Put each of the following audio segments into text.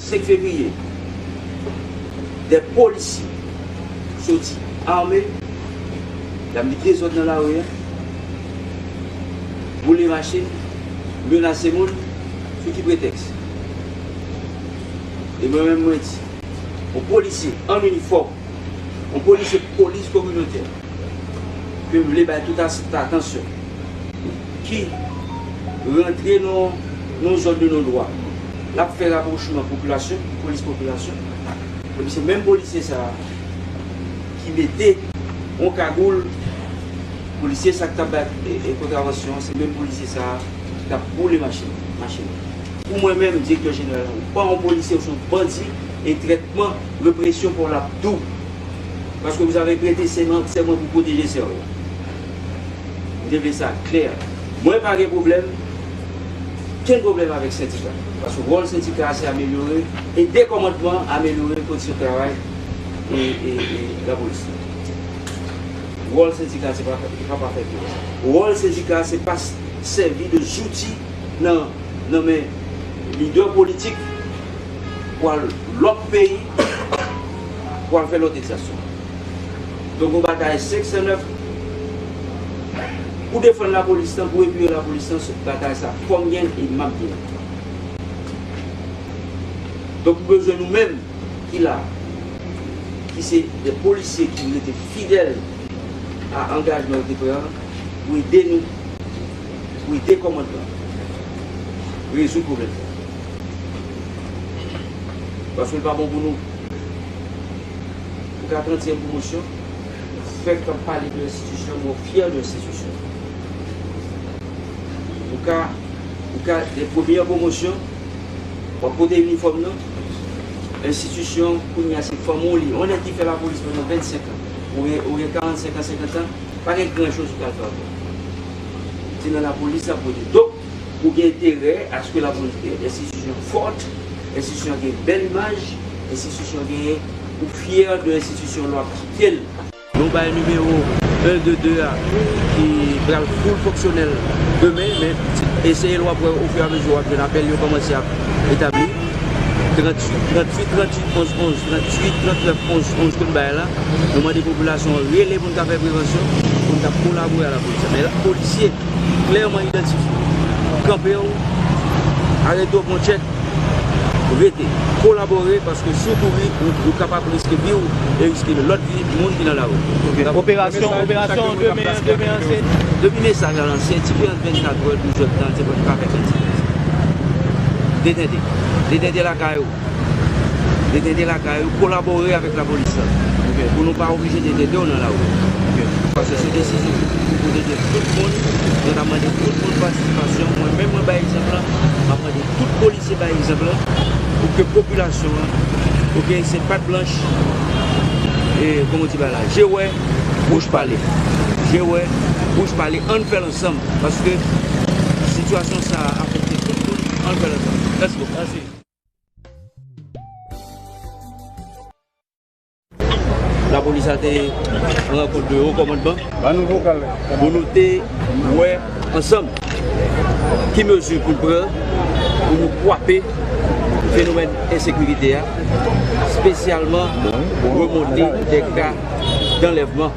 5 février, des policiers sortis armés, ils ont mis des autres dans la rue, rouler les machines, menacer les gens, sous qui prétexte. Et moi-même, je dis, un policier en uniforme, un policier police communautaire, que vous voulez toute attention, qui rentre dans nos zones de nos droits, là, fait rapprochement population, police population, c'est même policier ça, qui mettait en cagoule, policier ça qui a et contravention, c'est même policier ça qui a pour les machines. Pour moi-même, directeur général, pas un policier, sont bandits et traitement, répression pour la tout. Parce que vous avez prêté serment pour protéger ces gens. Vous devez ça clair. Moi, pas de problème. Quel problème avec le syndicat? Parce que le rôle syndicat c'est amélioré et des commandements améliorés les conditions de travail et la police. Le rôle syndical c'est pas parfait. Le rôle syndical c'est pas servir de outils dans mes leaders politiques pour l'autre pays pour faire l'autorisation. Donc on bataille 509 pour défendre la police, pour épurer la police, cette bataille ça combien et même bien. Donc besoin nous-mêmes qui c'est des policiers qui étaient fidèles à l'engagement de pour aider nous, pour aider le commandement, pour résoudre le problème. Parce que ce n'est pas bon pour nous. Pour la 30e promotion, faire comme parler de l'institution, nous sommes fiers de l'institution. Pour cas des premières promotions, pour porter l'uniforme, l'institution, pour y a ces femmes, on a fait la police pendant 25 ans, ou 45 ans, 50 ans, pas grand chose à faire. C'est dans la police à côté. Donc, pour qu'il y ait intérêt à ce que la police ait une institution forte, une institution qui ait une belle image, une institution qui est fière de l'institution qui nous avons un numéro 122 qui va full fonctionnel demain, mais essayez-le au fur et à mesure que l'appel a commencé à établir. 38, 38, 11, 11, 38, 39, 11, 11, comme là, nous demandons des populations réelles pour faire prévention, pour collaborer à la police. Mais les policiers, clairement identifiés, camper, arrêtez mon check, collaborer parce que surtout vous êtes capable de risquer vie et risquer l'autre vie du monde qui est dans la rue. Opération 2 messages à l'ancien, tu peux en 24 heures, 12 heures de temps, tu peux pas faire détenter la caillou. Détenter la caillou, collaborer avec la police. Pour ne pas obliger de détenter dans la rue. Parce que c'est des décisions pour protéger tout le monde, notamment de toute toute participation. Moi-même, par exemple, je vais demander tout policier, par exemple, pour que la population, pour que ces pattes blanches, et comment tu vas là, j'ai ouais, bouge parler. J'ai ouais, bouge parler, on fait ensemble. Parce que la situation, ça a affecté tout le monde, on fait ensemble. Merci beaucoup. Merci. La police a été en rencontre de haut commandement pour nous ouais, ensemble qui mesure pour prendre pour nous frapper le phénomène d'insécurité, spécialement remonter des cas d'enlèvement.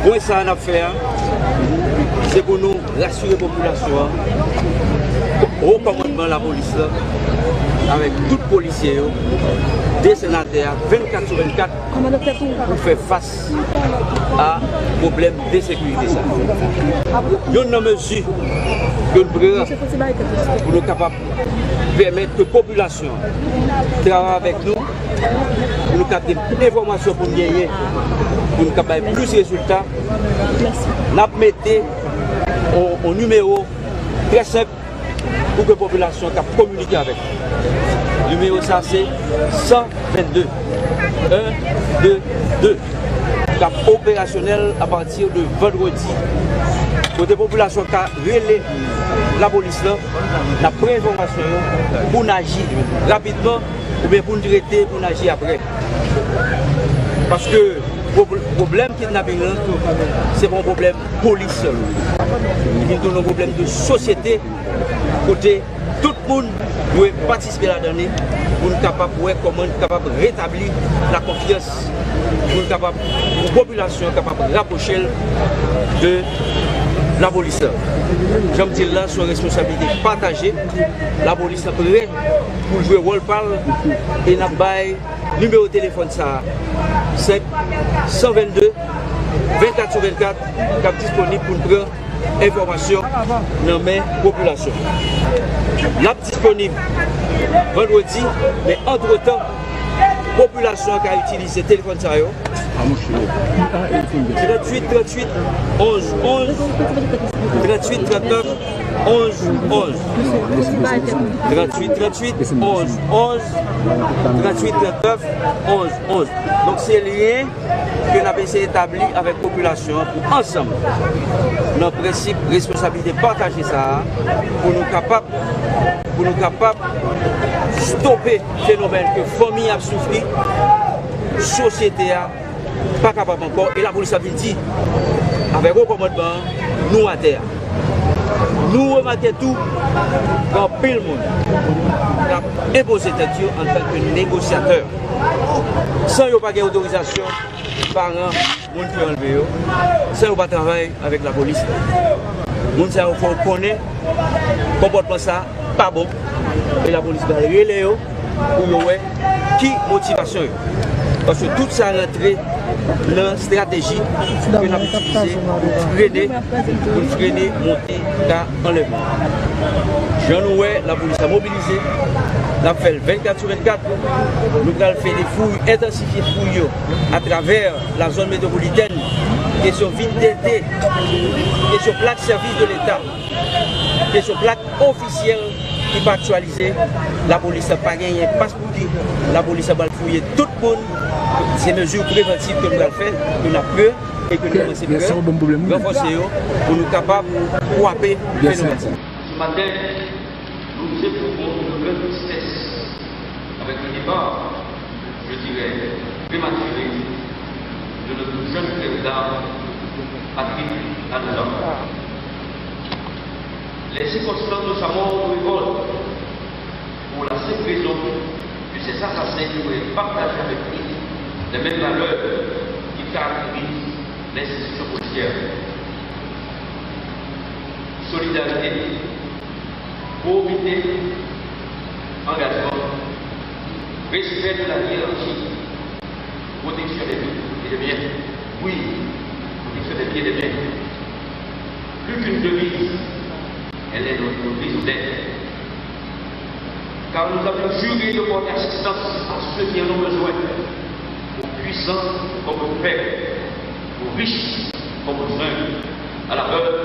Pour ça, on a fait, c'est pour nous rassurer la population, au commandement de la police, avec tout policiers, des sénateurs, 24 sur 24, pour faire face à problème de sécurité. Il y a une mesure que nous prenons pour nous capables de permettre que la population travaille avec nous, pour nous capter plus d'informations pour nous gagner, pour nous capter plus de résultats. Nous mettons au numéro très simple pour que la population puisse communiquer avec nous. Le numéro ça c'est 122 1 2 2 cap opérationnel à partir de vendredi. Pour des populations qui ont relé la police là, la préinformation pour agir rapidement ou bien pour nous traiter, pour agir après. Parce que le problème kidnapping, c'est pas un problème police. C'est un problème de société, côté toute le monde doit participer là-dedans pour nous capables de voir comment nous capable de rétablir la confiance, pour nous capable, pour la population capable de rapprocher de la police. J'aime dire là, c'est une responsabilité partagée. La police est prête pour jouer rôle parle et n'a pas numéro de téléphone ça 5 122 24 sur 24 qui est disponible pour prendre information dans mes populations. Là disponible vendredi, mais entre-temps, la population qui a utilisé le téléphone ça 38 38 11 11 38 39 11 11 38 38 11 11 38 39 11 11. Donc c'est le lien que nous avons essayé d'établir avec la population pour ensemble. Notre principe responsabilité partager ça pour nous capables de stopper le phénomène que la famille a souffert, la société a pas capable encore, et la police a dit avec le commandement, nous à terre. Nous remettons tout dans pile le monde. Nous avons imposé tête en tant que négociateur. Sans pas d'autorisation, parents, les gens qui ont enlevé, sans pas travailler avec la police. Les gens qui faut connaître le comportement ça, pas bon. Et la police va relayer pour voir qui motivation. Parce que tout ça rentré dans la stratégie que nous avons utilisée pour freiner monter l'enlèvement. Jean-Noué, la police a mobilisé, nous avons fait 24 sur 24, nous avons fait des fouilles, intensifiées fouilles à travers la zone métropolitaine, question VINDT, question plaque service de l'État, question plaque officielle qui va actualiser. La police n'a pas gagné un passeport, la police a fouillé tout le monde. Ces mesures préventives que nous avons faites, que nous avons peur et que nous avons renforcé pour nous capables de frapper le phénomène. Ce matin, nous éprouvons une grande tristesse avec le départ, je dirais, prématuré de notre jeune président Patrick Talon. Les circonstances de sa mort nous révoltent pour la simple raison que ces assassins pourraient partager avec lui les mêmes valeurs qui caractérisent l'institution policière. Solidarité, probité, engagement, respect de la hiérarchie, protection des vies et des biens. Oui, protection des biens et des biens. Plus qu'une devise, elle est notre devise d'aide. Car nous avons juré de porter assistance à ceux qui en ont besoin, aux puissants comme aux faibles, aux riches comme aux humbles, à la veuve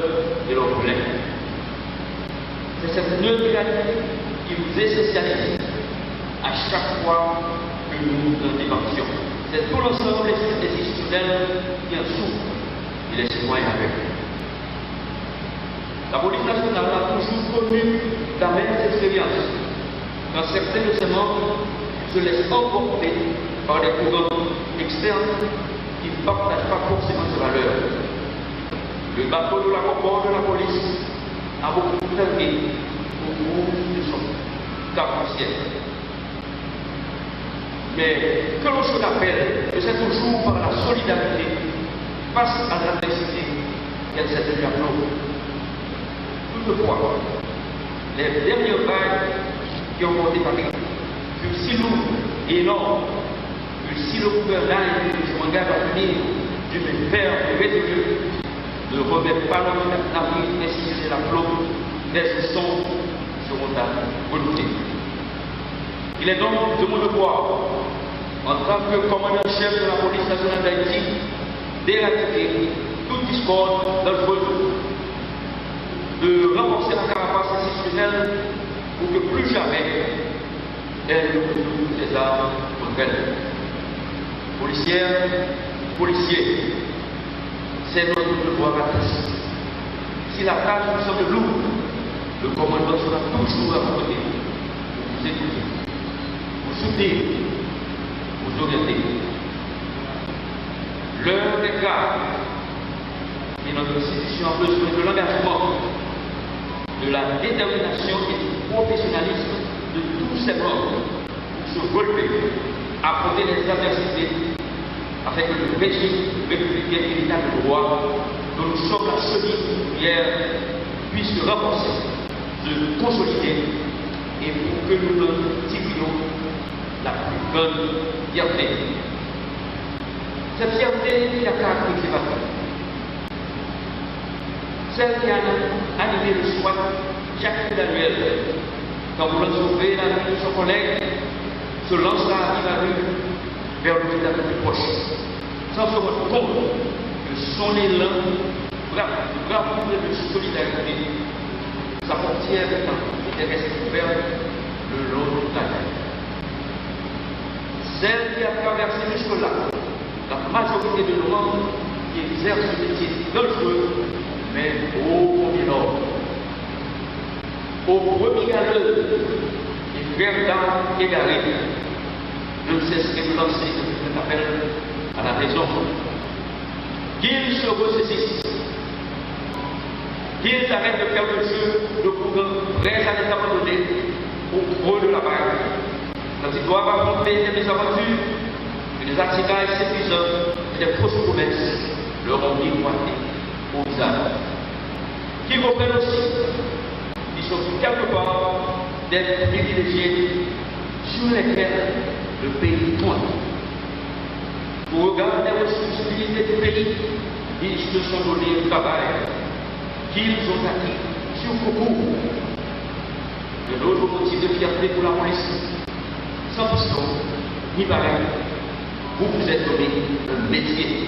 et l'orphelin. C'est cette neutralité qui nous essentialise à chaque fois que nous interventions. C'est tout l'ensemble des institutionnels qui en souffrent et les citoyens avec. La police nationale a toujours connu la même expérience. Quand certains de ses membres se laissent emporter par des courants externes qui ne partagent pas forcément ses valeurs. Le bateau de la concorde de la police a beaucoup traité au cours de son cap-ciel. Mais que l'on se rappelle que c'est toujours par la solidarité face à l'adversité qu'elle s'est tenue à flot. Toutefois, les dernières vagues qui ont monté Paris furent si lourdes et énormes que si le gouvernement s'engage à venir d'une ferme et résolue, ne remet pas notre navire institutionnel à flot, des sons seront à volonté. Il est donc de mon devoir, en tant que commandant-chef de la police nationale d'Haïti, d'éradiquer toute discorde dans le feu, de renforcer la carapace institutionnelle pour que plus jamais elle ne retrouve ses armes contre elle. Policières, policiers, c'est notre devoir à tous. Si la tâche nous semble lourde, le commandant sera toujours à vos côtés pour vous écouter, vous soutenir, vous orienter. L'heure est grave et notre institution a besoin de l'engagement, de la détermination et du professionnalisme de tous ses membres pour se relever, affronter les adversités, afin que le régime républicain et l'état de droit dont nous sommes la solide pierre puisse se renforcer, se consolider et pour que nous en tirions la plus grande fierté. Cette fierté qui a caractérisé ma vie, celle qui a animé le soir Jacques Emmanuel, quand voulant sauver la vie de son collègue, se lancera à la rue vers le village le plus proche, sans se rendre compte que son élan, bravoure et de solidarité, sa portière était restée ouverte le long de toute la terre. Celle qui a traversé jusque-là la majorité de nos membres qui exercent ce métier dangereux, mais ô combien noble. Au premier galeux et frères d'armes égarés, je ne cesserai de lancer un appel à la raison. Qu'ils se ressaisissent, qu'ils arrêtent de faire le jeu de courant prêts à les abandonner au creux de la vague, quand ils doivent affronter des mésaventures, et des accidents épuisants et des fausses promesses leur ont miroité au visage. Qu'ils comprennent aussi qu'ils sont quelque part des privilégiés sur lesquels le pays compte. Au regard des ressources limitées du pays, ils se sont donnés le travail qu'ils ont acquis sur concours. De l'autre motif de fierté pour la police, sans piston ni barème, vous vous êtes donné un métier.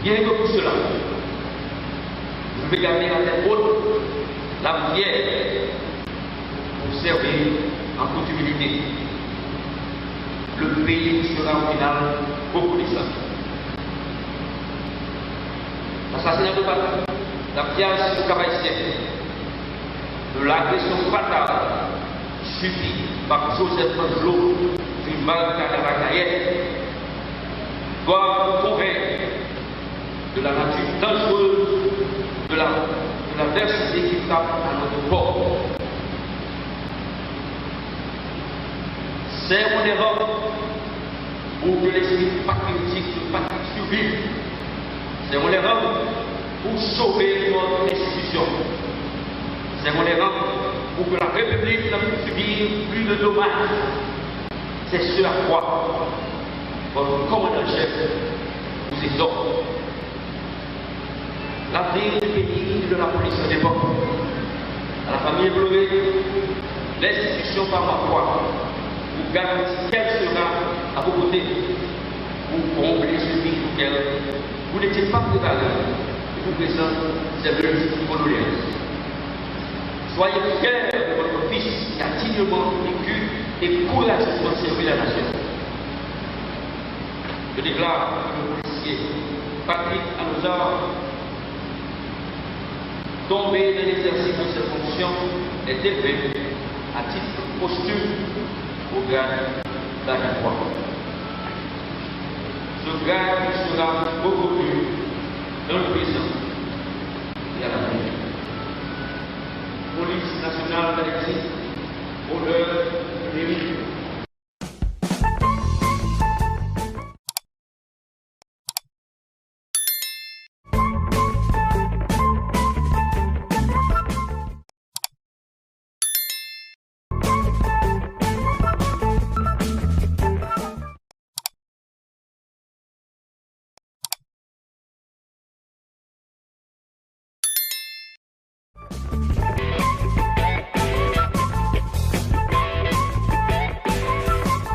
Bien que pour cela, vous devez garder la tête haute, la prière, pour servir en toute humilité. Le pays sera au final reconnaissant. L'assassinat de Bata, la pièce au Cabaïsien, de l'agression fatale subie par Joseph Angelot d'une balle carabagayette, doit vous convaincre de la nature dangereuse de l'adversité qui frappe à notre corps. C'est mon erreur pour que l'esprit patriotique de patrie survive. C'est mon erreur pour sauver notre institution. C'est mon erreur pour que la République ne puisse subir plus de dommages. C'est ce à quoi votre commandant-chef vous exhorte. L'avenir du pays et de la police dépend. À la famille éplorée, l'institution par ma foi vous garantit qu'elle sera à vos côtés pour combler ce vide auquel vous n'étiez pas préparé et vous présente ces multiples condoléances. Soyez fiers de votre fils qui a dignement vécu et courageusement servi la nation. Je déclare que le policier Patrick Anozar, tombé de l'exercice de ses fonctions, est élevé à titre posthume au grade d'agent. Ce grade sera reconnu dans le présent et à l'avenir. Police nationale d'Haïti, honneur